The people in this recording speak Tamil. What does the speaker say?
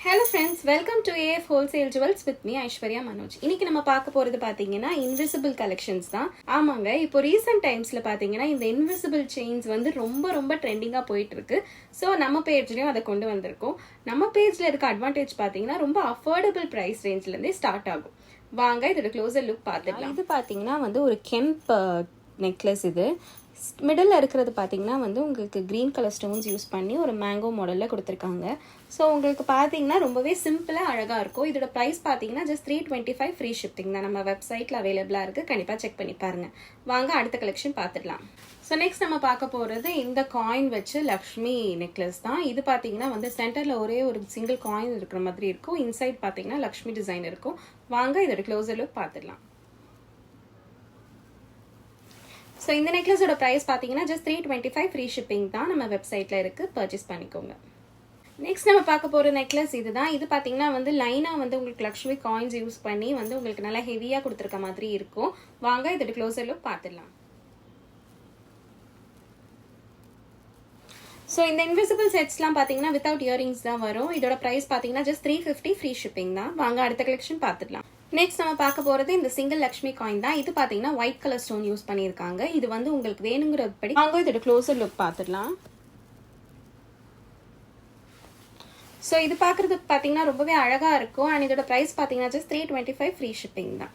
Hello friends, welcome to AF Wholesale Jewels with me Aishwarya Manoj. இன்னைக்கு நம்ம பார்க்க போறது பாத்தீங்கன்னா invisible collections தான். ஆமாங்க, இப்போ recent timesல பாத்தீங்கன்னா இந்த invisible chains வந்து ரொம்ப ட்ரெண்டிங்கா போயிட்டு இருக்கு. சோ நம்ம பேஜ்லயும் அதை கொண்டு வந்திருக்கோம். நம்ம பேஜ்ல இருக்க அட்வான்டேஜ் பாத்தீங்கன்னா ரொம்ப affordable price rangeல இருந்தே ஸ்டார்ட் ஆகும். வாங்க இதோட க்ளோசர் லுக் பார்த்துடலாம். இது பாத்தீங்கன்னா வந்து ஒரு கெம்ப் நெக்லஸ். இது மிடில் இருக்கிறது பார்த்தீங்கன்னா வந்து உங்களுக்கு க்ரீன் கலர் ஸ்டோன்ஸ் யூஸ் பண்ணி ஒரு மேங்கோ மாடலில் கொடுத்துருக்காங்க. ஸோ உங்களுக்கு பார்த்தீங்கன்னா ரொம்பவே சிம்பிளாக அழகாக இருக்கும். இதோட ப்ரைஸ் பார்த்தீங்கன்னா ஜஸ்ட் 325 ஃப்ரீ ஷிப்பிங் தான். நம்ம வெப்சைட்டில் அவைலபிளாக இருக்குது, கண்டிப்பாக செக் பண்ணி பாருங்கள். வாங்க அடுத்த கலெக்ஷன் பார்த்துடலாம். ஸோ நெக்ஸ்ட் நம்ம பார்க்க போகிறது இந்த காயின் வச்சு லக்ஷ்மி நெக்லஸ் தான். இது பார்த்தீங்கன்னா வந்து சென்டரில் ஒரே ஒரு சிங்கிள் காயின் இருக்கிற மாதிரி இருக்கும். இன்சைட் பார்த்தீங்கன்னா லக்ஷ்மி டிசைன் இருக்கும். வாங்க இதோட க்ளோசர் லுக் பார்த்துடலாம். ஸோ இந்த நெக்லஸோட ப்ரைஸ் பார்த்தீங்கன்னா ஜஸ்ட் 325 ஃப்ரீ ஷிப்பிங் தான். நம்ம வெப்சைட்டில் இருக்குது, பர்ச்சேஸ் பண்ணிக்கோங்க. நெக்ஸ்ட் நம்ம பார்க்க போகிற நெக்லஸ் இதுதான். இது பார்த்தீங்கன்னா வந்து லைனாக வந்து உங்களுக்கு லக்ஷ்மி காயின்ஸ் யூஸ் பண்ணி வந்து உங்களுக்கு நல்லா ஹெவியாக கொடுத்துருக்க மாதிரி இருக்கும். வாங்க இதோட க்ளோசர் லுக் பார்த்துடலாம். ஸோ இந்த இன்விசிபிள் செட்ஸ்லாம் பார்த்தீங்கன்னா வித்தவுட் இயரிங்ஸ் தான் வரும். இதோட ப்ரைஸ் பார்த்தீங்கன்னா ஜஸ்ட் 350 ஃப்ரீ ஷிப்பிங் தான். வாங்க அடுத்த கலெக்ஷன் பார்த்துடலாம். நெக்ஸ்ட் நம்ம பார்க்க போகிறது இந்த சிங்கிள் லக்ஷ்மி காயின் தான். இது பார்த்தீங்கன்னா ஒயிட் கலர் ஸ்டோன் யூஸ் பண்ணியிருக்காங்க. இது வந்து உங்களுக்கு வேணுங்கிறபடி வாங்க இதோட க்ளோசர் லுக் பார்த்துடலாம். ஸோ இது பார்க்குறதுக்கு பார்த்தீங்கன்னா ரொம்பவே அழகாக இருக்கும். அண்ட் இதோட ப்ரைஸ் பார்த்தீங்கன்னா ஜஸ்ட் 325 ஃப்ரீ ஷிப்பிங் தான்.